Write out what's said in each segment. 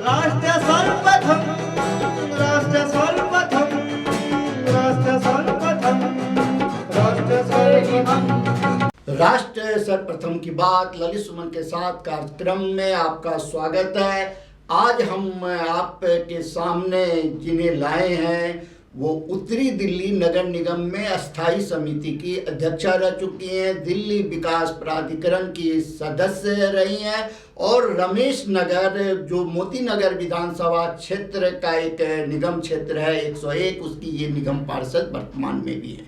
राष्ट्र सर्वप्रथम राष्ट्र सर्वप्रथम राष्ट्र सर्वप्रथम राष्ट्र सर्वप्रथम राष्ट्र सर्वप्रथम की बात ललित सुमन के साथ कार्यक्रम में आपका स्वागत है। आज हम आपके सामने जिन्हें लाए हैं वो उत्तरी दिल्ली नगर निगम में अस्थाई समिति की अध्यक्षा रह चुकी हैं, दिल्ली विकास प्राधिकरण की सदस्य रही हैं और रमेश नगर जो मोती नगर विधानसभा क्षेत्र का एक निगम क्षेत्र है 101, उसकी ये निगम पार्षद वर्तमान में भी है।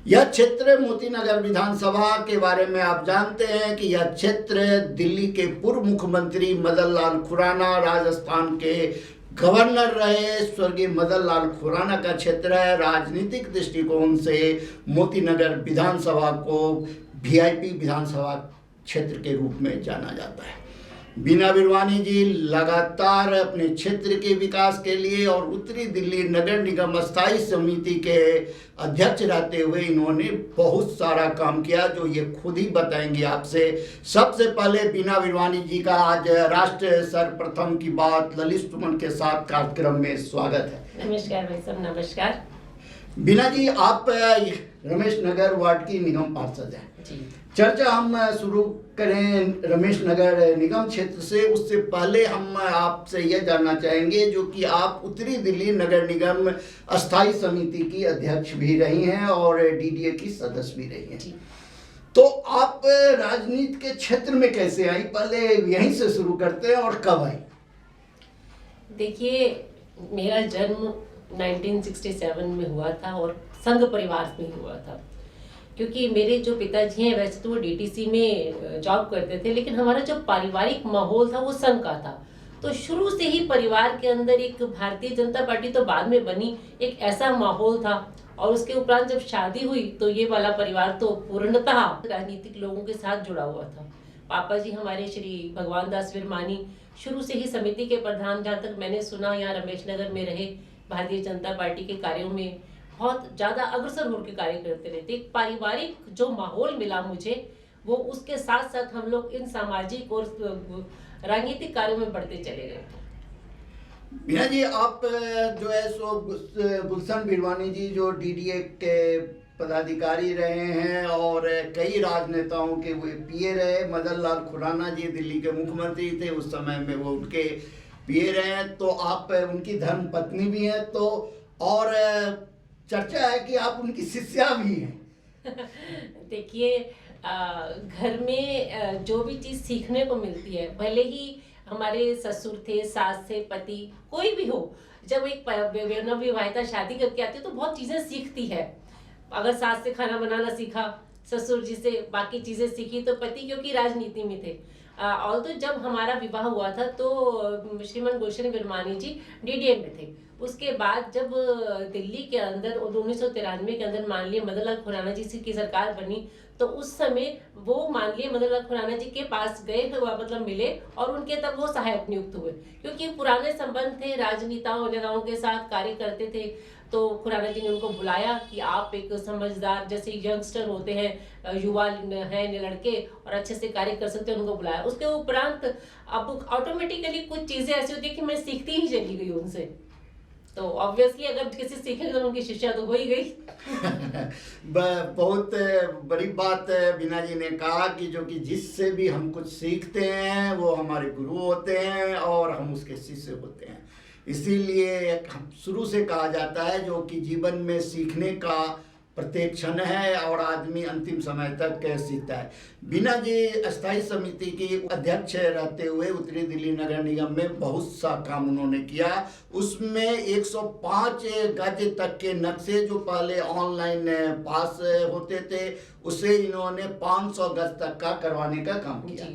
यह क्षेत्र मोती नगर विधानसभा के बारे में आप जानते हैं कि यह क्षेत्र दिल्ली के पूर्व मुख्यमंत्री मदन लाल खुराना, राजस्थान के गवर्नर रहे स्वर्गीय मदन लाल खुराना का क्षेत्र है। राजनीतिक दृष्टिकोण से मोती नगर विधानसभा को वीआईपी विधानसभा क्षेत्र के रूप में जाना जाता है। बीना बिरवानी जी लगातार अपने क्षेत्र के विकास के लिए और उत्तरी दिल्ली नगर निगम अस्थाई समिति के अध्यक्ष रहते हुए इन्होंने बहुत सारा काम किया, जो ये खुद ही बताएंगे आपसे। सबसे पहले बीना बिरवानी जी का आज राष्ट्र सर्वप्रथम की बात ललित सुमन के साथ कार्यक्रम में स्वागत है। नमस्कार भाई साहब, नमस्कार। बीना जी, आप रमेश नगर वार्ड की निगम पार्षद हैं। चर्चा हम शुरू करें रमेश नगर निगम क्षेत्र से, उससे पहले हम आपसे यह जानना चाहेंगे जो कि आप उत्तरी दिल्ली नगर निगम अस्थाई समिति की अध्यक्ष भी रही हैं और डीडीए की सदस्य भी रही हैं, तो आप राजनीति के क्षेत्र में कैसे आई? पहले यहीं से शुरू करते हैं और कब आई? देखिए, मेरा जन्म 1967 में हुआ था और संघ परिवार में हुआ था, क्योंकि मेरे जो पिताजी हैं वैसे तो वो डीटीसी में जॉब करते थे, लेकिन हमारा जो पारिवारिक माहौल था वो संघ का था। तो शुरू से ही परिवार के अंदर एक भारतीय जनता पार्टी तो बाद में बनी, एक ऐसा माहौल था। और उसके उपरांत जब शादी हुई तो ये वाला परिवार तो पूर्णतः राजनीतिक लोगों के साथ जुड़ा हुआ था। पापा जी हमारे श्री भगवान दास विरमानी शुरू से ही समिति के प्रधान, जहाँ तक मैंने सुना यहाँ रमेश नगर में रहे, भारतीय जनता पार्टी के कार्यों में बहुत ज़्यादा अग्रसर होकर कार्य करते रहते। एक पारिवारिक जो माहौल मिला मुझे, वो उसके साथ साथ हम लोग इन सामाजिक और राजनीतिक कार्यों में बढ़ते चले गए। बीना जी, आप जो है सो गुलशन बिरवानी जी जो डीडीए के पदाधिकारी रहे हैं और कई राजनेताओं के वो पीए रहे। मदन लाल खुराना जी दिल्ली के मुख्यमंत्री थे, उस समय में वो उनके पीए रहे हैं, तो आप उनकी धर्म पत्नी भी हैं, तो और चर्चा है कि आप उनकी शिष्या भी हैं। देखिए, घर में जो भी चीज़ सीखने को मिलती है, भले ही हमारे ससुर थे, सास थे, पति कोई भी हो, जब एक नवविवाहिता शादी करके आती है तो बहुत चीज़ें सीखती है। अगर सास से खाना बनाना सीखा, ससुर जी से बाकी चीज़ें सीखी, तो पति क्योंकि राजनीति में थे। और तो जब हमारा विवाह हुआ था तो श्रीमान गुलशन बिरवानी जी डीडीए में थे। उसके बाद जब दिल्ली के अंदर 1993 के अंदर माननीय मदन लाल खुराना जी की सरकार बनी, तो उस समय वो माननीय मदन लाल खुराना जी के पास गए, मतलब मिले और उनके तब वो सहायक नियुक्त हुए, क्योंकि पुराने संबंध थे, नेताओं के साथ कार्य करते थे। तो खुराना जी ने उनको बुलाया कि आप एक समझदार जैसे यंगस्टर होते हैं, युवा हैं लड़के और अच्छे से कार्य कर सकते हैं, उनको बुलाया। उसके उपरांत अब ऑटोमेटिकली कुछ चीज़ें ऐसी होती है कि मैं सीखती ही चली गई उनसे। तो ऑब्वियसली अगर किसी सीखेंगे तो उनकी शिष्या तो हो ही गई। बहुत बड़ी बात बीना जी ने कहा कि जो कि जिससे भी हम कुछ सीखते हैं वो हमारे गुरु होते हैं और हम उसके शिष्य होते हैं। इसीलिए शुरू से कहा जाता है जो कि जीवन में सीखने का प्रत्येक क्षण है और आदमी अंतिम समय तक सीखता है। बीना जी अस्थाई समिति की अध्यक्ष रहते हुए उत्तरी दिल्ली नगर निगम में बहुत सा काम उन्होंने किया। उसमें 105 गज तक के नक्शे जो पहले ऑनलाइन पास होते थे, उसे इन्होंने 500 गज तक का करवाने का काम किया।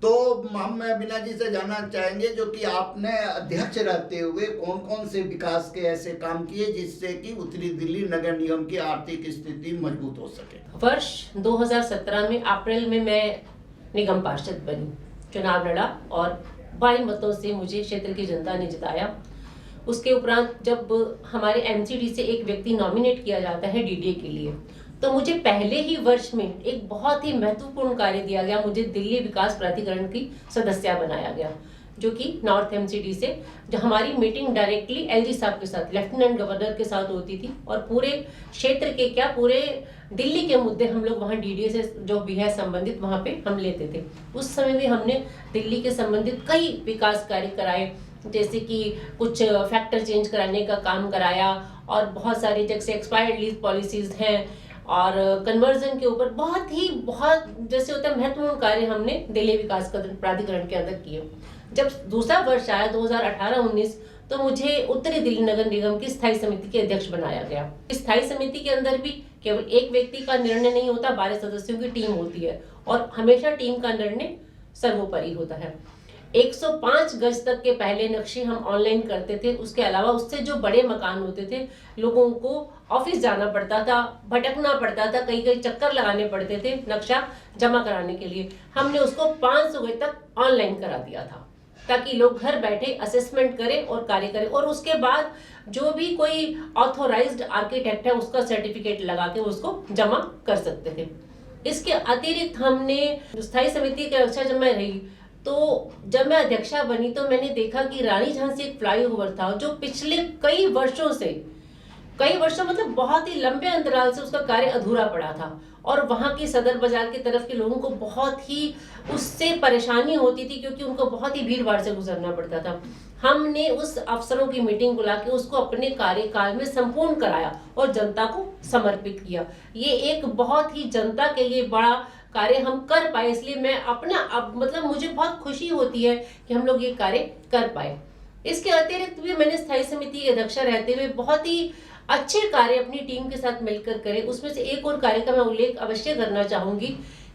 तो हम बीना जी से जानना चाहेंगे जो कि आपने अध्यक्ष रहते हुए कौन कौन से विकास के ऐसे काम किए जिससे कि उत्तरी दिल्ली नगर निगम की आर्थिक स्थिति मजबूत हो सके। वर्ष 2017 में अप्रैल में मैं निगम पार्षद बनी, चुनाव लड़ा और भारी मतों से मुझे क्षेत्र की जनता ने जिताया। उसके उपरांत जब हमारे एमसीडी से एक व्यक्ति नॉमिनेट किया जाता है डीडीए के लिए, तो मुझे पहले ही वर्ष में एक बहुत ही महत्वपूर्ण कार्य दिया गया, मुझे दिल्ली विकास प्राधिकरण की सदस्य बनाया गया। जो कि नॉर्थ एमसीडी से, जो हमारी मीटिंग डायरेक्टली एलजी साहब के साथ, लेफ्टिनेंट गवर्नर के साथ होती थी और पूरे क्षेत्र के क्या पूरे दिल्ली के मुद्दे हम लोग वहाँ डीडीए से जो भी है संबंधित वहाँ पे हम लेते थे। उस समय भी हमने दिल्ली के संबंधित कई विकास कार्य कराए, जैसे कि कुछ फैक्टर चेंज कराने का काम कराया और बहुत सारी जैसे एक्सपायर्ड लीज पॉलिसीज हैं और कन्वर्जन के ऊपर बहुत जैसे होता है महत्वपूर्ण कार्य हमने दिल्ली विकास प्राधिकरण के अंदर किए। जब दूसरा वर्ष आया 2018-19 तो मुझे उत्तरी दिल्ली नगर निगम की स्थायी समिति के अध्यक्ष बनाया गया। इस स्थायी समिति के अंदर भी केवल एक व्यक्ति का निर्णय नहीं होता, 12 सदस्यों की टीम होती है और हमेशा टीम का निर्णय सर्वोपरि होता है। 105 गज तक के पहले नक्शे हम ऑनलाइन करते थे। उसके अलावा उससे जो बड़े मकान होते थे, लोगों को ऑफिस जाना पड़ता था, भटकना पड़ता था, कई चक्कर लगाने पड़ते थे नक्शा जमा कराने के लिए। हमने उसको 500 गज तक ऑनलाइन करा दिया था ताकि लोग घर बैठे असेसमेंट करें और कार्य करें और उसके बाद जो भी कोई ऑथोराइज्ड आर्किटेक्ट है उसका सर्टिफिकेट लगा के उसको जमा कर सकते थे। इसके अतिरिक्त हमने स्थायी समिति के अध्यक्ष जब मैं रही तो जब मैं अध्यक्षा बनी तो मैंने देखा कि रानी झांसी एक फ्लाईओवर था जो पिछले कई वर्षों मतलब बहुत ही लंबे अंतराल से उसका कार्य अधूरा पड़ा था और वहां की सदर बाजार की तरफ के लोगों को बहुत ही उससे परेशानी होती थी क्योंकि उनको बहुत ही भीड़ भाड़ से गुजरना पड़ता था। हमने उस अफसरों की मीटिंग बुला के उसको अपने कार्यकाल में संपूर्ण कराया और जनता को समर्पित किया। ये एक बहुत ही जनता के लिए बड़ा कार्य हम कर पाए, इसलिए मैं मतलब मुझे बहुत खुशी होती है कि हम लोग ये कार्य कर पाए। इसके अतिरिक्त भी मैंने स्थायी समिति की अध्यक्षा रहते हुए बहुत ही अच्छे कार्य अपनी टीम के साथ मिलकर करे। उसमें से एक और कार्य का मैं उल्लेख अवश्य करना चाहूंगी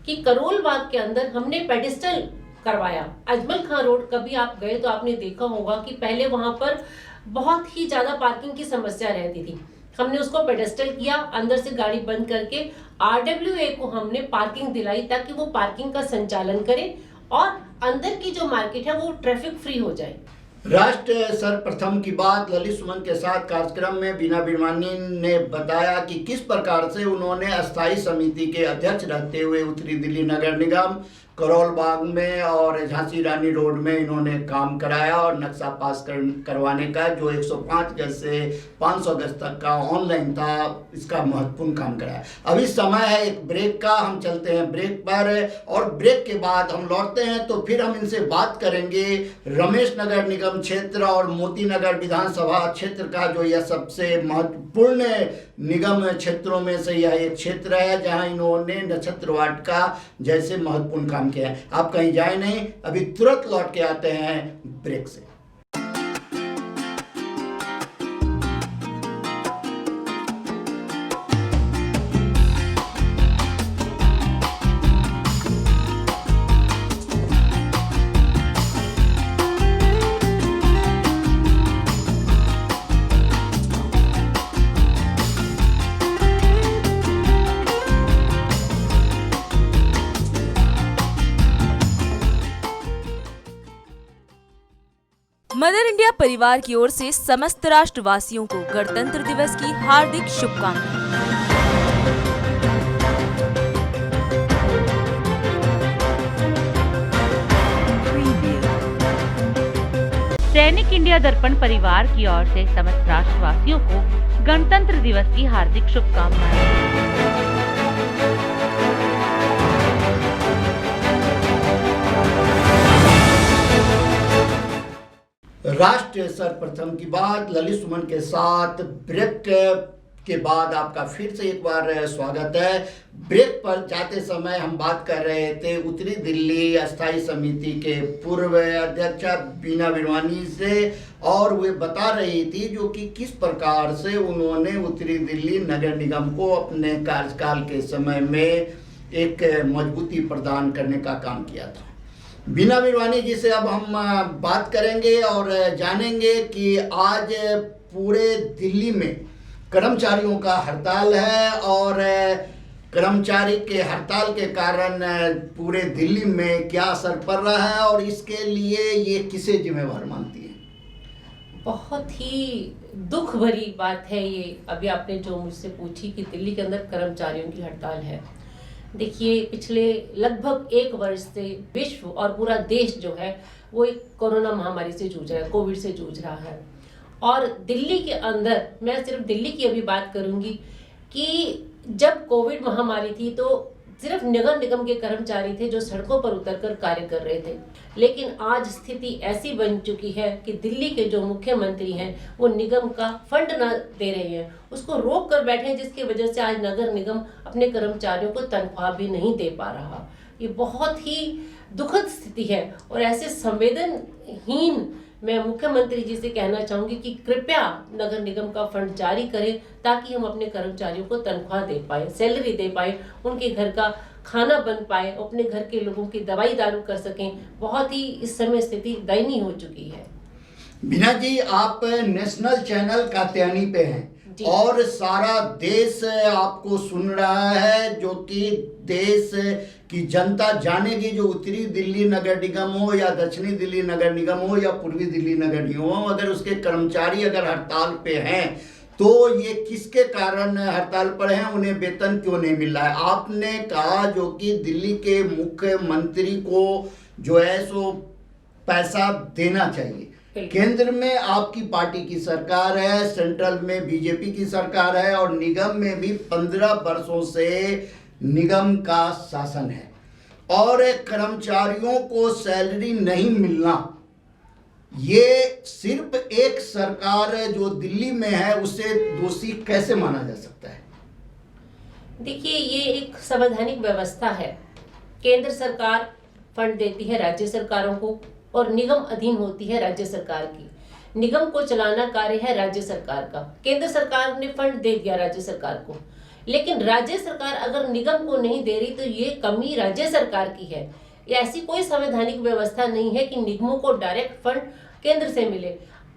कि करोल बाग के अंदर हमने पेडिस्टल करवाया। अजमल खां रोड, कभी आप गए तो आपने देखा होगा कि पहले वहां पर बहुत ही ज्यादा पार्किंग की समस्या रहती थी। हमने उसको पेडेस्टल किया, अंदर से गाड़ी बंद करके RWA को हमने पार्किंग दिलाई ताकि वो पार्किंग का संचालन करे और अंदर की जो मार्केट है वो ट्रैफिक फ्री हो जाए। राष्ट्र सर्वप्रथम की बात ललित सुमन के साथ कार्यक्रम में बीना बिरवानी ने बताया कि किस प्रकार से उन्होंने अस्थायी समिति के अध्यक्ष रहते हुए उत्तरी दिल्ली नगर निगम करोल बाग में और झांसी रानी रोड में इन्होंने काम कराया और नक्शा पास करवाने का जो 105 गज से 500 गज तक का ऑनलाइन था, इसका महत्वपूर्ण काम कराया। अभी समय है एक ब्रेक का, हम चलते हैं ब्रेक पर और ब्रेक के बाद हम लौटते हैं तो फिर हम इनसे बात करेंगे रमेश नगर निगम क्षेत्र और मोती नगर विधानसभा क्षेत्र का जो यह सबसे महत्वपूर्ण निगम क्षेत्रों में से यह एक क्षेत्र है जहां इन्होंने नक्षत्र वार्ड का जैसे महत्वपूर्ण काम किया है। आप कहीं जाए नहीं, अभी तुरंत लौट के आते हैं ब्रेक से। मदर इंडिया परिवार की ओर से समस्त राष्ट्रवासियों को गणतंत्र दिवस की हार्दिक शुभकामनाएं। दैनिक इंडिया दर्पण परिवार की ओर से समस्त राष्ट्रवासियों को गणतंत्र दिवस की हार्दिक शुभकामनाएं। राष्ट्र सर्वप्रथम की बात ललित सुमन के साथ ब्रेक के बाद आपका फिर से एक बार स्वागत है। ब्रेक पर जाते समय हम बात कर रहे थे उत्तरी दिल्ली अस्थायी समिति के पूर्व अध्यक्ष बीना बिरवानी से और वे बता रही थी जो कि किस प्रकार से उन्होंने उत्तरी दिल्ली नगर निगम को अपने कार्यकाल के समय में एक मजबूती प्रदान करने का काम किया था। बीना बिरवानी जी से अब हम बात करेंगे और जानेंगे कि आज पूरे दिल्ली में कर्मचारियों का हड़ताल है और कर्मचारी के हड़ताल के कारण पूरे दिल्ली में क्या असर पड़ रहा है और इसके लिए ये किसे जिम्मेवार मानती है? बहुत ही दुख भरी बात है ये, अभी आपने जो मुझसे पूछी कि दिल्ली के अंदर कर्मचारियों की हड़ताल है। देखिए, पिछले लगभग 1 वर्ष से विश्व और पूरा देश जो है वो एक कोरोना महामारी से जूझ रहा है, कोविड से जूझ रहा है। और दिल्ली के अंदर, मैं सिर्फ दिल्ली की अभी बात करूंगी कि जब कोविड महामारी थी तो सिर्फ नगर निगम के कर्मचारी थे जो सड़कों पर उतरकर कार्य कर रहे थे। लेकिन आज स्थिति ऐसी बन चुकी है कि दिल्ली के जो मुख्यमंत्री हैं वो निगम का फंड न दे रहे हैं, उसको रोक कर बैठे हैं, जिसकी वजह से आज नगर निगम अपने कर्मचारियों को तनख्वाह भी नहीं दे पा रहा। ये बहुत ही दुखद स्थिति है और ऐसे संवेदनहीन मैं मुख्यमंत्री जी से कहना चाहूंगी कि कृपया नगर निगम का फंड जारी करें ताकि हम अपने कर्मचारियों को तनख्वाह दे पाए, सैलरी दे पाए, उनके घर का खाना बन पाए, अपने घर के लोगों की दवाई दारू कर सकें। बहुत ही इस समय स्थिति दयनीय हो चुकी है। बीना जी, आप नेशनल चैनल कात्यायनी पे हैं और सारा देश आपको सुन रहा है, जो कि देश की जनता जानेगी, जो उत्तरी दिल्ली नगर निगम हो या दक्षिणी दिल्ली नगर निगम हो या पूर्वी दिल्ली नगर निगम हो, अगर उसके कर्मचारी अगर हड़ताल पे हैं तो ये किसके कारण हड़ताल पर हैं, उन्हें वेतन क्यों नहीं मिल रहा है। आपने कहा जो कि दिल्ली के मुख्यमंत्री को जो है सो पैसा देना चाहिए। केंद्र में आपकी पार्टी की सरकार है, सेंट्रल में बीजेपी की सरकार है और निगम में भी 15 वर्षों से निगम का शासन है और कर्मचारियों को सैलरी नहीं मिलना, ये सिर्फ एक सरकार जो दिल्ली में है उसे दोषी कैसे माना जा सकता है? देखिए, ये एक संवैधानिक व्यवस्था है। केंद्र सरकार फंड देती है राज्य सरकारों को और निगम अधीन होती है राज्य सरकार की। निगम को चलाना कार्य है राज्य सरकार का। केंद्र सरकार ने फंड दे दिया राज्य सरकार को, लेकिन राज्य सरकार अगर निगम को नहीं दे रही तो ये कमी राज्य सरकार की है। ऐसी कोई संवैधानिक व्यवस्था नहीं है कि निगमों को डायरेक्ट फंड केंद्र से मिले।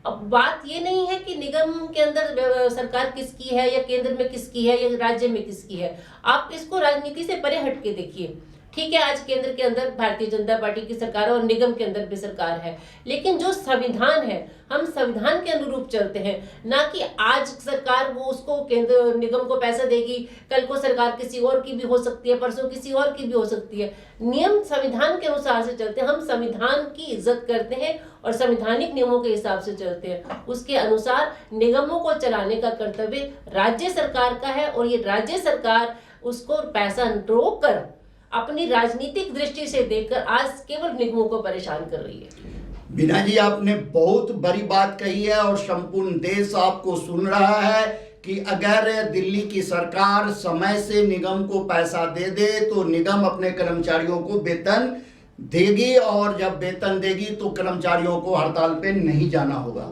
अब बात ये नहीं है कि निगम के अंदर सरकार किसकी है या केंद्र में किसकी है या राज्य में किसकी है। आप इसको राजनीति से परे हट के देखिए। ठीक है, आज केंद्र के अंदर भारतीय जनता पार्टी की सरकार है और निगम के अंदर भी सरकार है, लेकिन जो संविधान है हम संविधान के अनुरूप चलते हैं, ना कि आज सरकार वो उसको केंद्र निगम को पैसा देगी, कल को सरकार किसी और की भी हो सकती है, परसों किसी और की भी हो सकती है। नियम संविधान के अनुसार से चलते हैं। हम संविधान की इज्जत करते हैं और संवैधानिक नियमों के हिसाब से चलते हैं। उसके अनुसार निगमों को चलाने का कर्तव्य राज्य सरकार का है और ये राज्य सरकार उसको पैसा रोक कर अपनी राजनीतिक दृष्टि से देखकर आज केवल निगमों को परेशान कर रही है। बीना जी, आपने बहुत बड़ी बात कही है और संपूर्ण देश आपको सुन रहा है कि अगर दिल्ली की सरकार समय से निगम को पैसा दे दे तो निगम अपने कर्मचारियों को वेतन देगी और जब वेतन देगी तो कर्मचारियों को हड़ताल पे नहीं जाना होगा।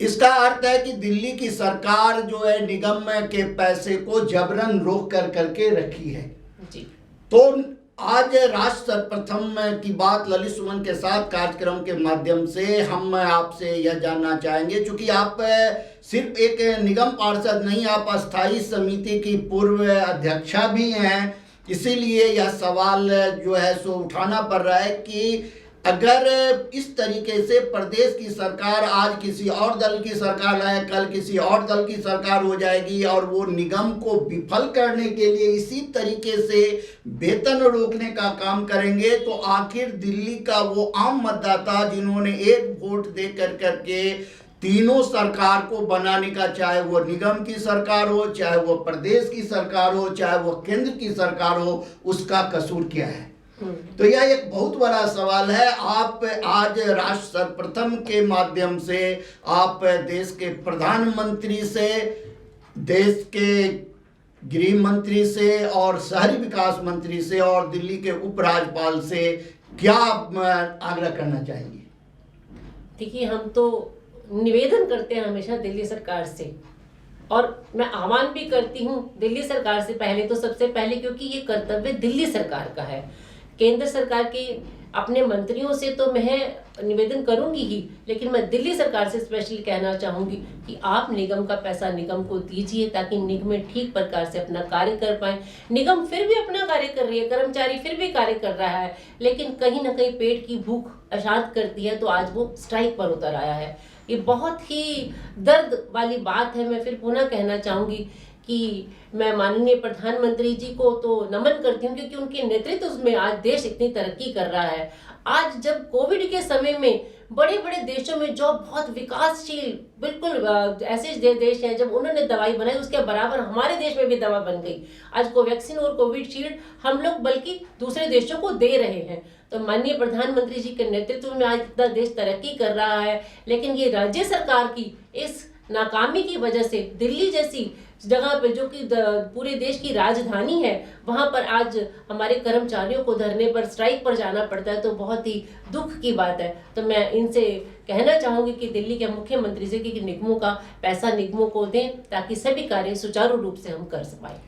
इसका अर्थ है कि दिल्ली की सरकार जो है निगम के पैसे को जबरन रोक कर करके रखी है। तो आज राष्ट्र सर्वप्रथम की बात ललित सुमन के साथ कार्यक्रम के माध्यम से हम आपसे यह जानना चाहेंगे, क्योंकि आप सिर्फ एक निगम पार्षद नहीं, आप अस्थायी समिति की पूर्व अध्यक्षा भी हैं, इसीलिए यह सवाल जो है सो उठाना पड़ रहा है कि अगर इस तरीके से प्रदेश की सरकार आज किसी और दल की सरकार है, कल किसी और दल की सरकार हो जाएगी और वो निगम को विफल करने के लिए इसी तरीके से वेतन रोकने का काम करेंगे, तो आखिर दिल्ली का वो आम मतदाता जिन्होंने एक वोट दे कर करके तीनों सरकार को बनाने का, चाहे वो निगम की सरकार हो, चाहे वो प्रदेश की सरकार हो, चाहे वो केंद्र की सरकार हो, उसका कसूर क्या है? तो यह एक बहुत बड़ा सवाल है। आप आज राष्ट्र सर्वप्रथम के माध्यम से आप देश के प्रधानमंत्री से, देश के गृह मंत्री से और शहरी विकास मंत्री से और दिल्ली के उपराज्यपाल से क्या आग्रह करना चाहेंगे? देखिए, हम तो निवेदन करते हैं हमेशा दिल्ली सरकार से और मैं आह्वान भी करती हूँ दिल्ली सरकार से पहले तो सबसे पहले, क्योंकि ये कर्तव्य दिल्ली सरकार का है। केंद्र सरकार के अपने मंत्रियों से तो मैं निवेदन करूंगी ही, लेकिन मैं दिल्ली सरकार से स्पेशली कहना चाहूंगी कि आप निगम का पैसा निगम को दीजिए ताकि निगम ठीक प्रकार से अपना कार्य कर पाए। निगम फिर भी अपना कार्य कर रही है, कर्मचारी फिर भी कार्य कर रहा है, लेकिन कहीं ना कहीं पेट की भूख अशांत करती है तो आज वो स्ट्राइक पर उतर आया है। ये बहुत ही दर्द वाली बात है। मैं फिर पुनः कहना चाहूंगी कि मैं माननीय प्रधानमंत्री जी को तो नमन करती हूँ, क्योंकि उनके नेतृत्व में आज देश इतनी तरक्की कर रहा है। आज जब कोविड के समय में बड़े बड़े देशों में जो बहुत विकासशील बिल्कुल ऐसे देश हैं, जब उन्होंने दवाई बनाई उसके बराबर हमारे देश में भी दवा बन गई। आज कोवैक्सीन और कोविशील्ड हम लोग बल्कि दूसरे देशों को दे रहे हैं। तो माननीय प्रधानमंत्री जी के नेतृत्व में आज इतना देश तरक्की कर रहा है, लेकिन ये राज्य सरकार की इस नाकामी की वजह से दिल्ली जैसी जगह पे, जो कि पूरे देश की राजधानी है, वहां पर आज हमारे कर्मचारियों को धरने पर, स्ट्राइक पर जाना पड़ता है, तो बहुत ही दुख की बात है। तो मैं इनसे कहना चाहूंगी कि दिल्ली के मुख्यमंत्री से कि निगमों का पैसा निगमों को दें, ताकि सभी कार्य सुचारू रूप से हम कर पाए।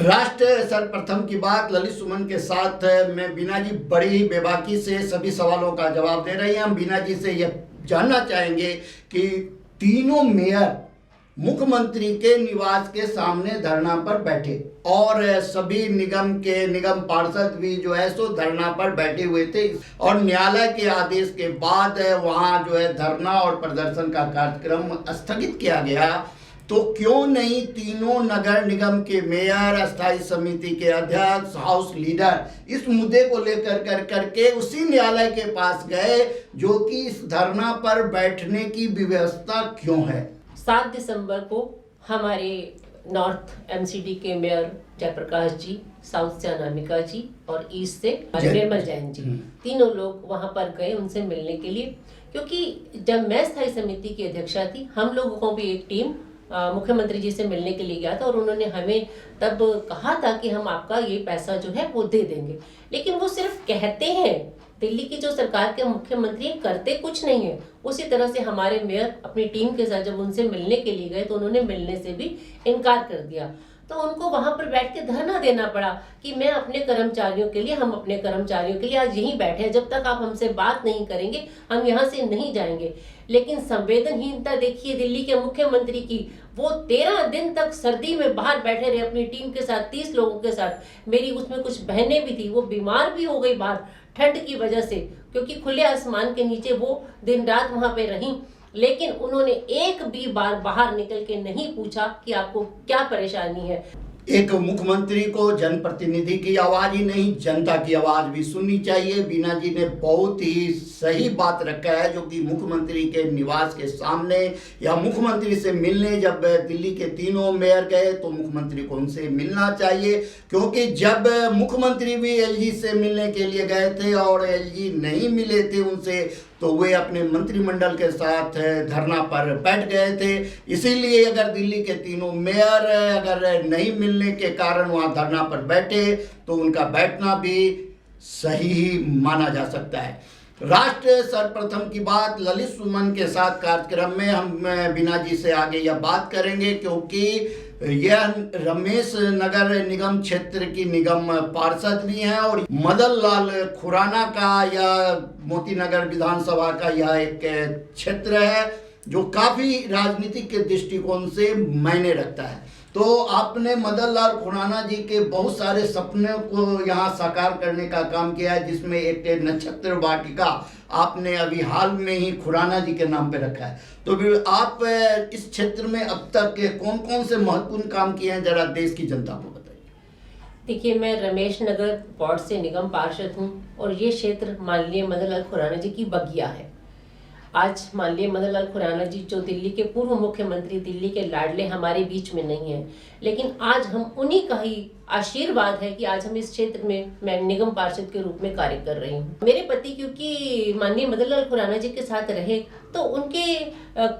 राष्ट्र सर्वप्रथम की बात ललित सुमन के साथ मैं बीना जी बड़ी ही बेबाकी से सभी सवालों का जवाब दे रही हैं। हम बीना जी से यह जानना चाहेंगे कि तीनों मेयर मुख्यमंत्री के निवास के सामने धरना पर बैठे और सभी निगम पार्षद भी जो है सो धरना पर बैठे हुए थे, और न्यायालय के आदेश के बाद वहां जो है धरना और प्रदर्शन का कार्यक्रम स्थगित किया गया। तो क्यों नहीं तीनों नगर निगम के मेयर, अस्थायी समिति के अध्यक्ष, हाउस लीडर इस मुद्दे को लेकर करके उसी न्यायालय के पास गए जो कि इस धरना पर बैठने की व्यवस्था क्यों है? 7 दिसंबर को हमारे नॉर्थ एमसीडी के मेयर जयप्रकाश जी, साउथ से अनामिका जी और ईस्ट से निर्मल जैन जी, तीनों लोग वहां पर गए उनसे मिलने के लिए। क्योंकि जब मैं स्थायी समिति की अध्यक्षा थी, हम लोगों को भी एक टीम मुख्यमंत्री जी से मिलने के लिए गया था, और उन्होंने हमें तब कहा था कि हम आपका ये पैसा जो है वो दे देंगे। लेकिन वो सिर्फ कहते हैं, दिल्ली की जो सरकार के मुख्यमंत्री करते कुछ नहीं है। उसी तरह से हमारे मेयर अपनी टीम के साथ जब उनसे मिलने के लिए गए तो उन्होंने मिलने से भी इनकार कर दिया। तो उनको वहां पर बैठ के धरना देना पड़ा कि मैं अपने कर्मचारियों के लिए, हम अपने कर्मचारियों के लिए आज यहीं बैठे हैं, जब तक आप हमसे बात नहीं करेंगे हम यहाँ से नहीं जाएंगे। लेकिन संवेदनहीनता देखिए दिल्ली के मुख्यमंत्री की, वो 13 दिन तक सर्दी में बाहर बैठे रहे अपनी टीम के साथ, 30 लोगों के साथ। मेरी उसमें कुछ बहनें भी थी, वो बीमार भी हो गई बाहर ठंड की वजह से, क्योंकि खुले आसमान के नीचे वो दिन रात वहां पे रहीं। लेकिन उन्होंने एक भी बार बाहर निकल के नहीं पूछा कि आपको क्या परेशानी है। एक मुख्यमंत्री को जनप्रतिनिधि की आवाज ही नहीं, जनता की आवाज भी सुननी चाहिए। बीना जी ने बहुत ही सही बात रखा है, जो कि मुख्यमंत्री के निवास के सामने या मुख्यमंत्री से मिलने जब दिल्ली के तीनों मेयर गए तो मुख्यमंत्री को उनसे मिलना चाहिए। क्योंकि जब मुख्यमंत्री भी एलजी से मिलने के लिए गए थे और एलजी नहीं मिले थे उनसे, तो वे अपने मंत्रिमंडल के साथ धरना पर बैठ गए थे। इसीलिए अगर दिल्ली के तीनों मेयर अगर नहीं मिलने के कारण वहां धरना पर बैठे तो उनका बैठना भी सही ही माना जा सकता है। राष्ट्र सर्वप्रथम की बात ललित सुमन के साथ कार्यक्रम में हम बीना जी से आगे यह बात करेंगे, क्योंकि यह रमेश नगर निगम क्षेत्र की निगम पार्षद भी हैं और मदन लाल खुराना का या मोती नगर विधानसभा का यह एक क्षेत्र है जो काफी राजनीतिक के दृष्टिकोण से मायने रखता है। तो आपने मदन लाल खुराना जी के बहुत सारे सपने को यहाँ साकार करने का काम किया है, जिसमें एक नक्षत्र वाटिका आपने अभी हाल में ही खुराना जी के नाम पे रखा है। तो फिर आप इस क्षेत्र में अब तक कौन कौन से महत्वपूर्ण काम किए हैं, जरा देश की जनता को बताइए। देखिए, मैं रमेश नगर वार्ड से निगम पार्षद हूँ और ये क्षेत्र माननीय मदन लाल खुराना जी की बगिया है। आज माननीय मदन लाल खुराना जी जो दिल्ली के पूर्व मुख्यमंत्री, दिल्ली के लाडले, हमारे बीच में नहीं है, लेकिन आज हम उन्हीं का ही आशीर्वाद है कि आज हम इस क्षेत्र में मैं निगम पार्षद के रूप में कार्य कर रही हूँ। मेरे पति क्योंकि माननीय मदन लाल खुराना जी के साथ रहे तो उनके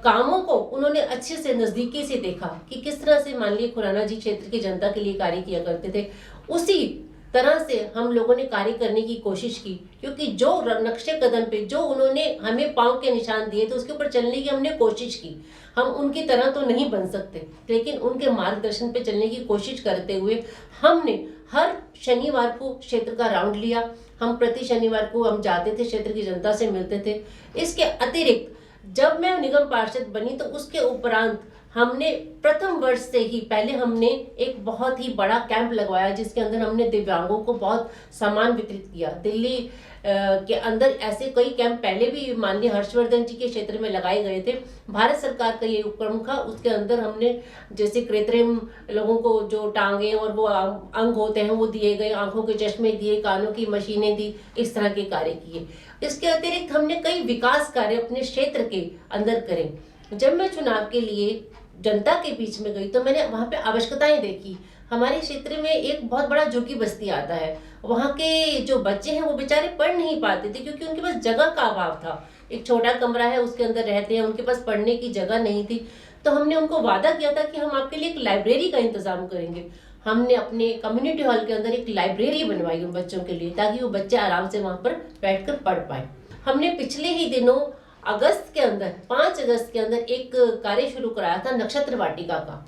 कामों को उन्होंने अच्छे से नजदीकी से देखा कि किस तरह से माननीय खुराना जी क्षेत्र की जनता के लिए कार्य किया करते थे। उसी तरह से हम लोगों ने कार्य करने की कोशिश की, क्योंकि जो नक्शे कदम पे जो उन्होंने हमें पांव के निशान दिए थे उसके ऊपर चलने की हमने कोशिश की। हम उनकी तरह तो नहीं बन सकते, लेकिन उनके मार्गदर्शन पे चलने की कोशिश करते हुए हमने हर शनिवार को क्षेत्र का राउंड लिया। हम प्रति शनिवार को हम जाते थे, क्षेत्र की जनता से मिलते थे। इसके अतिरिक्त जब मैं निगम पार्षद बनी तो उसके उपरांत हमने प्रथम वर्ष से ही पहले हमने एक बहुत ही बड़ा कैंप लगवाया, जिसके अंदर हमने दिव्यांगों को बहुत सामान वितरित किया। दिल्ली के अंदर ऐसे कई कैंप पहले भी माननीय हर्षवर्धन जी के क्षेत्र में लगाए गए थे। भारत सरकार का ये उपक्रम था, उसके अंदर हमने जैसे कृत्रिम लोगों को जो टांगे और वो अंग होते हैं वो दिए गए, आंखों के चश्मे दिए, कानों की मशीनें दी, इस तरह के कार्य किए। इसके अतिरिक्त हमने कई विकास कार्य अपने क्षेत्र के अंदर करे। जब मैं चुनाव के लिए जनता के बीच में गई तो मैंने वहाँ पे आवश्यकताएं देखी। हमारे क्षेत्र में एक बहुत बड़ा झुग्गी बस्ती आता है, वहाँ के जो बच्चे हैं वो बेचारे पढ़ नहीं पाते थे क्योंकि उनके पास जगह का अभाव था। एक छोटा कमरा है, उसके अंदर रहते हैं, उनके पास पढ़ने की जगह नहीं थी। तो हमने उनको वादा किया था कि हम आपके लिए एक लाइब्रेरी का इंतजाम करेंगे। हमने अपने कम्युनिटी हॉल के अंदर एक लाइब्रेरी बनवाई उन बच्चों के लिए, ताकि वो बच्चे आराम से वहाँ पर बैठकर पढ़ पाए। हमने पिछले ही दिनों अगस्त के अंदर 5 अगस्त के अंदर एक कार्य शुरू कराया था नक्षत्र वाटिका का।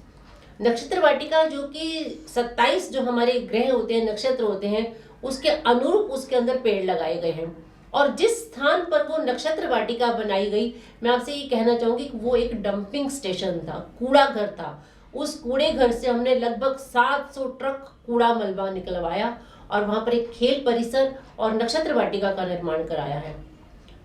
नक्षत्र वाटिका जो कि 27 जो हमारे ग्रह होते हैं, नक्षत्र होते हैं, उसके अनुरूप उसके अंदर पेड़ लगाए गए हैं। और जिस स्थान पर वो नक्षत्र वाटिका बनाई गई, मैं आपसे ये कहना चाहूंगी कि वो एक डंपिंग स्टेशन था, कूड़ा घर था। उस कूड़े घर से हमने लगभग 700 ट्रक कूड़ा मलबा निकलवाया और वहां पर एक खेल परिसर और नक्षत्र वाटिका का निर्माण कराया है।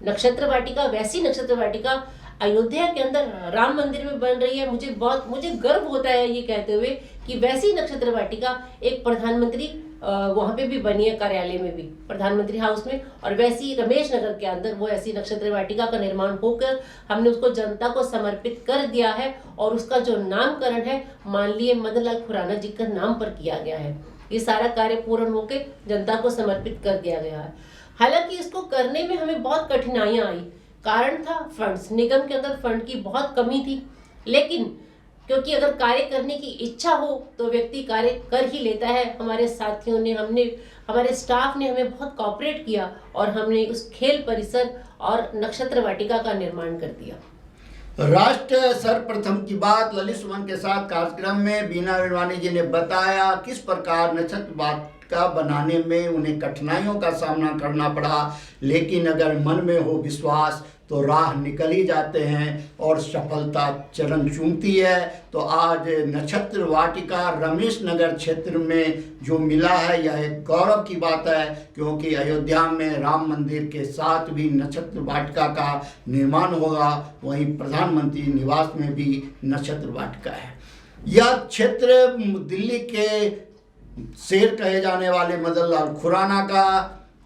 नक्षत्र वाटिका, वैसी नक्षत्र वाटिका अयोध्या के अंदर राम मंदिर में बन रही है। मुझे गर्व होता है ये कहते हुए कि वैसी नक्षत्र वाटिका एक प्रधानमंत्री वहां पे भी बनी है, कार्यालय में भी, प्रधानमंत्री हाउस में, और वैसी रमेश नगर के अंदर वो ऐसी नक्षत्र वाटिका का निर्माण होकर हमने उसको जनता को समर्पित कर दिया है। और उसका जो नामकरण है माननीय मदन लाल खुराना जी के नाम पर किया गया है। ये सारा कार्य पूर्ण होकर जनता को समर्पित कर दिया गया है। हालांकि इसको करने में हमें बहुत कठिनाइयां आई। कारण था फंड्स, निगम के अंदर फंड की बहुत कमी थी। लेकिन क्योंकि अगर कार्य करने की इच्छा हो तो व्यक्ति कार्य कर ही लेता है। हमारे साथियों ने, हमारे स्टाफ ने हमें बहुत कोऑपरेट किया और हमने उस खेल परिसर और नक्षत्र वाटिका का निर्माण कर दिया। राष्ट्र सर्वप्रथम की बात ललित सुमन के साथ कार्यक्रम में बीना विरवानी जी ने बताया किस प्रकार नक्षत्र वाटिका बनाने में उन्हें कठिनाइयों का सामना करना पड़ा, लेकिन अगर मन में हो विश्वास तो राह निकल ही जाते हैं और सफलता चरण चूमती है। तो आज नक्षत्र वाटिका रमेश नगर क्षेत्र में जो मिला है यह एक गौरव की बात है, क्योंकि अयोध्या में राम मंदिर के साथ भी नक्षत्र वाटिका का निर्माण होगा, वहीं प्रधानमंत्री निवास में भी नक्षत्र वाटिका है। यह क्षेत्र दिल्ली के शेर कहे जाने वाले मदन लाल खुराना का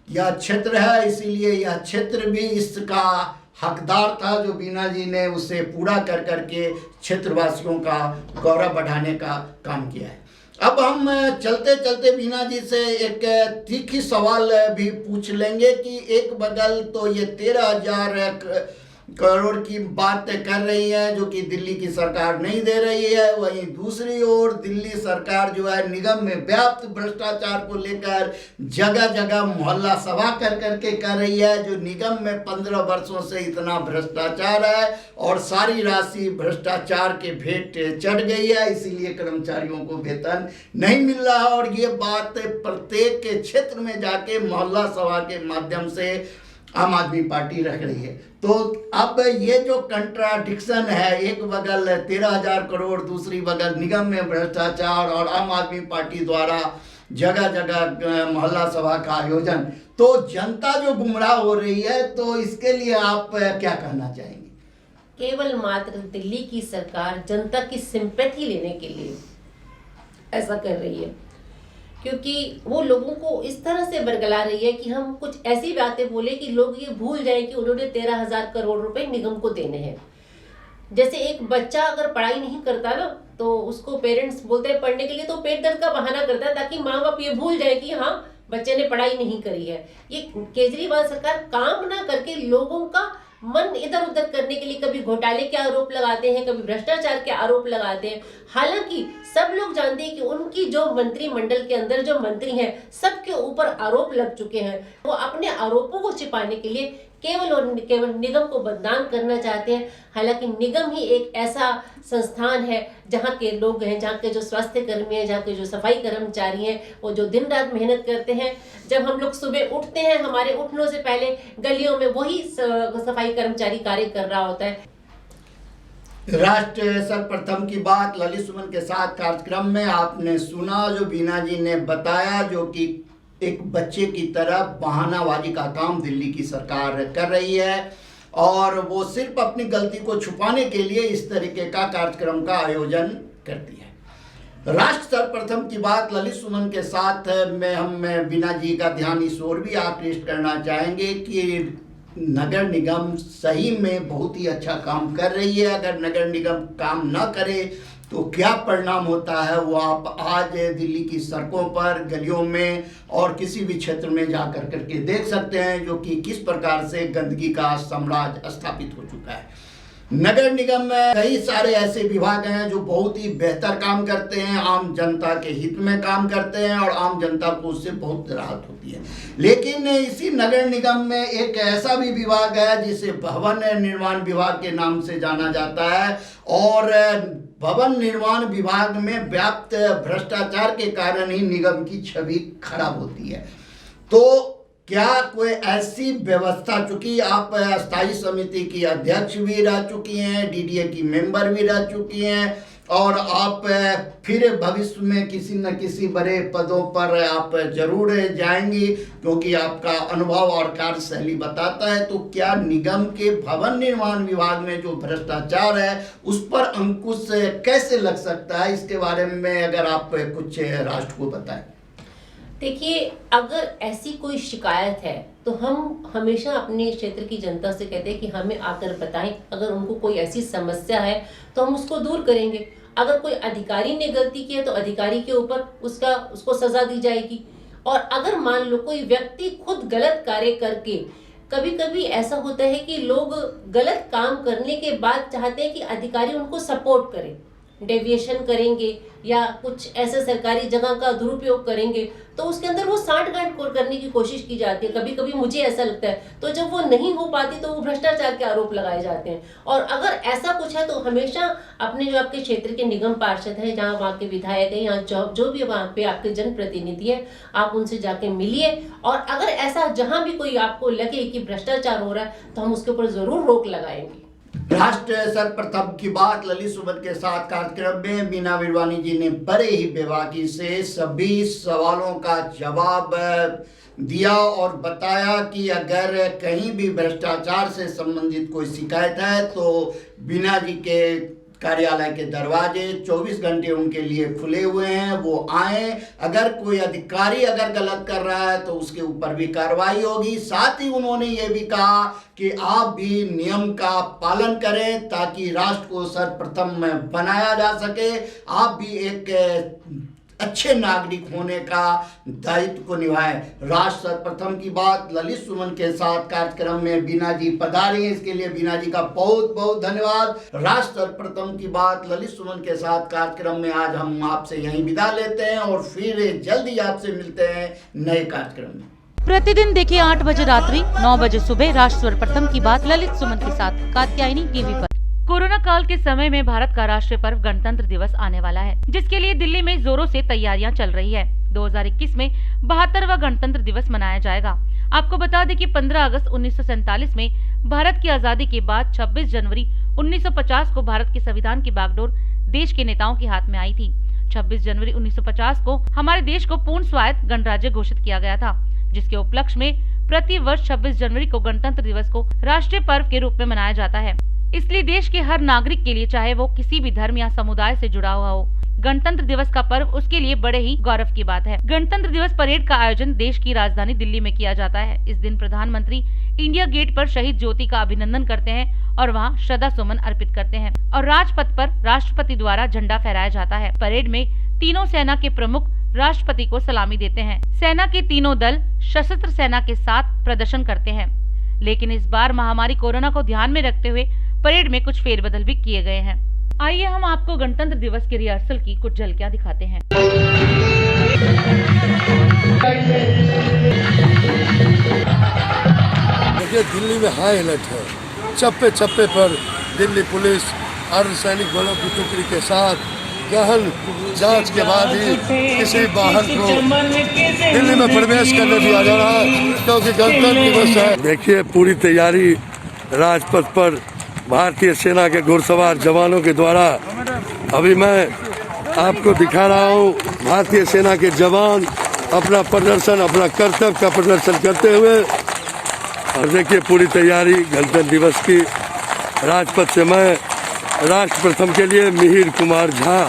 यह क्षेत्र है, इसीलिए यह क्षेत्र भी इसका हकदार था, जो बीना जी ने उसे पूरा कर करके क्षेत्रवासियों का गौरव बढ़ाने का काम किया है। अब हम चलते चलते बीना जी से एक तीखी सवाल भी पूछ लेंगे कि एक बगल तो ये 13,000 करोड़ की बात कर रही है जो कि दिल्ली की सरकार नहीं दे रही है, वहीं दूसरी ओर दिल्ली सरकार जो है निगम में व्याप्त भ्रष्टाचार को लेकर जगह जगह मोहल्ला सभा कर करके कर रही है। जो निगम में 15 वर्षों से इतना भ्रष्टाचार है और सारी राशि भ्रष्टाचार के भेंट चढ़ गई है, इसीलिए कर्मचारियों को वेतन नहीं मिल रहा है। और ये बात प्रत्येक के क्षेत्र में जाके मोहल्ला सभा के माध्यम से आम आदमी पार्टी रख रही है। तो अब ये जो कंट्राडिक्शन है, एक बगल 13,000 करोड़, दूसरी बगल निगम में भ्रष्टाचार और आम आदमी पार्टी द्वारा जगह जगह मोहल्ला सभा का आयोजन, तो जनता जो गुमराह हो रही है, तो इसके लिए आप क्या कहना चाहेंगे? केवल मात्र दिल्ली की सरकार जनता की सिंपैथी लेने के लिए ऐसा कर रही है, क्योंकि वो लोगों को इस तरह से बरगला रही है कि हम कुछ ऐसी बातें बोले कि लोग ये भूल जाएं कि उन्होंने 13,000 करोड़ रुपए निगम को देने हैं। जैसे एक बच्चा अगर पढ़ाई नहीं करता ना, तो उसको पेरेंट्स बोलते हैं पढ़ने के लिए, तो पेट दर्द का बहाना करता है ताकि माँ बाप ये भूल जाए कि हाँ बच्चे ने पढ़ाई नहीं करी है। ये केजरीवाल सरकार काम ना करके लोगों का मन इधर उधर करने के लिए कभी घोटाले के आरोप लगाते हैं, कभी भ्रष्टाचार के आरोप लगाते हैं। हालांकि सब लोग जानते हैं कि उनकी जो मंत्रिमंडल के अंदर जो मंत्री हैं सबके ऊपर आरोप लग चुके हैं। वो अपने आरोपों को छिपाने के लिए केवल और केवल निगम को बदनाम करना चाहते हैं। हालांकि निगम ही एक ऐसा संस्थान है जहाँ के लोग हैं, जहाँ के जो स्वास्थ्य कर्मी हैं, जहाँ के जो सफाई कर्मचारी हैं, वो जो दिन रात मेहनत करते हैं। जब हम लोग सुबह उठते हैं, हमारे उठने से पहले गलियों में वही सफाई कर्मचारी कार्य कर रहा होता है। राष्ट्र सर्वप्रथम की बात ललित सुमन के साथ कार्यक्रम में आपने सुना जो बीना जी ने बताया, जो कि एक बच्चे की तरह बहानाबाजी का काम दिल्ली की सरकार कर रही है और वो सिर्फ अपनी गलती को छुपाने के लिए इस तरीके का कार्यक्रम का आयोजन करती है। राष्ट्र सर्वप्रथम की बात ललित सुमन के साथ में हम बीना जी का ध्यान इस ओर भी आकृष्ट करना चाहेंगे कि नगर निगम सही में बहुत ही अच्छा काम कर रही है। अगर नगर निगम काम न करे तो क्या परिणाम होता है वो आप आज दिल्ली की सड़कों पर, गलियों में और किसी भी क्षेत्र में जाकर करके देख सकते हैं, जो कि किस प्रकार से गंदगी का साम्राज्य स्थापित हो चुका है। नगर निगम में कई सारे ऐसे विभाग हैं जो बहुत ही बेहतर काम करते हैं, आम जनता के हित में काम करते हैं और आम जनता को उससे बहुत राहत होती है। लेकिन इसी नगर निगम में एक ऐसा भी विभाग है जिसे भवन निर्माण विभाग के नाम से जाना जाता है और भवन निर्माण विभाग में व्याप्त भ्रष्टाचार के कारण ही निगम की छवि खराब होती है। तो क्या कोई ऐसी व्यवस्था, चूंकि आप स्थायी समिति की अध्यक्ष भी रह चुकी हैं, डीडीए की मेंबर भी रह चुकी हैं और आप फिर भविष्य में किसी न किसी बड़े पदों पर आप जरूर जाएंगी क्योंकि आपका अनुभव और कार्यशैली बताता है, तो क्या निगम के भवन निर्माण विभाग में जो भ्रष्टाचार है उस पर अंकुश कैसे लग सकता है, इसके बारे में अगर आप कुछ राष्ट्र को बताएं। देखिए, अगर ऐसी कोई शिकायत है तो हम हमेशा अपने क्षेत्र की जनता से कहते हैं कि हमें आकर बताएं। अगर उनको कोई ऐसी समस्या है तो हम उसको दूर करेंगे। अगर कोई अधिकारी ने गलती की है तो अधिकारी के ऊपर उसको सजा दी जाएगी। और अगर मान लो कोई व्यक्ति खुद गलत कार्य करके, कभी कभी ऐसा होता है कि लोग गलत काम करने के बाद चाहते हैं कि अधिकारी उनको सपोर्ट करे, डेविएशन करेंगे या कुछ ऐसे सरकारी जगह का दुरुपयोग करेंगे, तो उसके अंदर वो सांठ-गांठ करने की कोशिश की जाती है। कभी कभी मुझे ऐसा लगता है, तो जब वो नहीं हो पाती तो वो भ्रष्टाचार के आरोप लगाए जाते हैं। और अगर ऐसा कुछ है तो हमेशा अपने जो आपके क्षेत्र के निगम पार्षद हैं, जहाँ वहाँ के विधायक हैं, यहाँ जो भी वहाँ पे आपके जनप्रतिनिधि है, आप उनसे जाके मिलिए। और अगर ऐसा जहाँ भी कोई आपको लगे कि भ्रष्टाचार हो रहा है तो हम उसके ऊपर जरूर रोक लगाएंगे। राष्ट्र सर्वप्रथम की बात ललित सुमन के साथ कार्यक्रम में बीना विरवानी जी ने बड़े ही बेबाकी से सभी सवालों का जवाब दिया और बताया कि अगर कहीं भी भ्रष्टाचार से संबंधित कोई शिकायत है तो बीना जी के कार्यालय के दरवाजे 24 घंटे उनके लिए खुले हुए हैं, वो आए। अगर कोई अधिकारी अगर गलत कर रहा है तो उसके ऊपर भी कार्रवाई होगी। साथ ही उन्होंने ये भी कहा कि आप भी नियम का पालन करें ताकि राष्ट्र को सर्वप्रथम में बनाया जा सके। आप भी एक अच्छे नागरिक होने का दायित्व को निभाएं। राष्ट्र सर्वप्रथम की बात ललित सुमन के साथ कार्यक्रम में बीना जी पधारी हैं, इसके लिए बीना जी का बहुत बहुत धन्यवाद। राष्ट्र सर्वप्रथम की बात ललित सुमन के साथ कार्यक्रम में आज हम आपसे यहीं विदा लेते हैं और फिर जल्दी आपसे मिलते हैं नए कार्यक्रम में। प्रतिदिन देखिए 8 बजे रात्रि 9 बजे सुबह राष्ट्र सर्वप्रथम की बात ललित सुमन के साथ कात्यायनी टीवी पर। कोरोना काल के समय में भारत का राष्ट्रीय पर्व गणतंत्र दिवस आने वाला है, जिसके लिए दिल्ली में जोरों से तैयारियां चल रही है। 2021 में 72वां गणतंत्र दिवस मनाया जाएगा। आपको बता दें कि 15 अगस्त 1947 में भारत की आजादी के बाद 26 जनवरी 1950 को भारत के संविधान की बागडोर देश के नेताओं के हाथ में आई थी। 26 जनवरी 1950 को हमारे देश को पूर्ण स्वायत्त गणराज्य घोषित किया गया था, जिसके उपलक्ष्य में प्रति वर्ष 26 जनवरी को गणतंत्र दिवस को राष्ट्रीय पर्व के रूप में मनाया जाता है। इसलिए देश के हर नागरिक के लिए, चाहे वो किसी भी धर्म या समुदाय से जुड़ा हुआ हो, गणतंत्र दिवस का पर्व उसके लिए बड़े ही गौरव की बात है। गणतंत्र दिवस परेड का आयोजन देश की राजधानी दिल्ली में किया जाता है। इस दिन प्रधानमंत्री इंडिया गेट पर शहीद ज्योति का अभिनंदन करते हैं और वहां श्रद्धा सुमन अर्पित करते हैं और राजपथ पर राष्ट्रपति द्वारा झंडा फहराया जाता है। परेड में तीनों सेना के प्रमुख राष्ट्रपति को सलामी देते हैं। सेना के तीनों दल सशस्त्र सेना के साथ प्रदर्शन करते हैं, लेकिन इस बार महामारी कोरोना को ध्यान में रखते हुए परेड में कुछ फेरबदल भी किए गए हैं। आइए हम आपको गणतंत्र दिवस की रिहर्सल की कुछ झलकियां दिखाते हैं। देखिए, दिल्ली में हाई अलर्ट है। चप्पे चप्पे पर दिल्ली पुलिस अर्धसैनिक बलों की टुकड़ी के साथ गहन जांच के बाद ही किसी वाहन को दिल्ली में प्रवेश करने दिया जा रहा है, क्योंकि गणतंत्र दिवस है। देखिए, पूरी तैयारी राजपथ पर दिल्ली पुलिस अर्धसैनिक बलों की टुकड़ी के साथ गहन जांच के बाद ही किसी वाहन को दिल्ली में प्रवेश करने दिया जा रहा है, क्योंकि गणतंत्र दिवस है। देखिए, पूरी तैयारी राजपथ पर भारतीय सेना के घुड़सवार जवानों के द्वारा। अभी मैं आपको दिखा रहा हूँ भारतीय सेना के जवान अपना प्रदर्शन, अपना कर्तव्य का प्रदर्शन करते हुए। और देखिए पूरी तैयारी गणतंत्र दिवस की। राजपथ से मैं राष्ट्र प्रथम के लिए मिहिर कुमार झा।